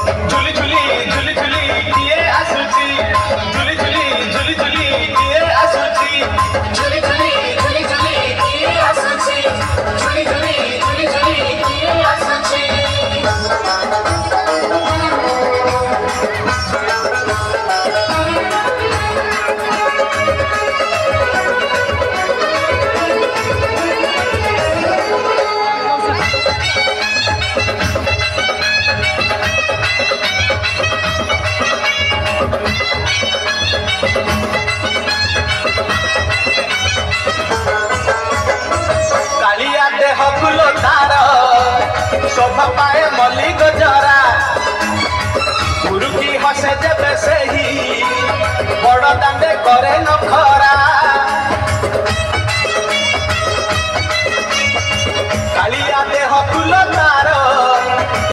झुली झुली झुली झुली किए आसुची झुली झुली झुली झुली किए आसुची झुली झुली झुली झुली किए आसुची झुली झुली झुली झुली किए आसुची फुल तार शोभा पाए मल्ली गजरा गुरुकी हसे जबे से ही बड़ दांडे करे नखरा कालिया देह फुल तार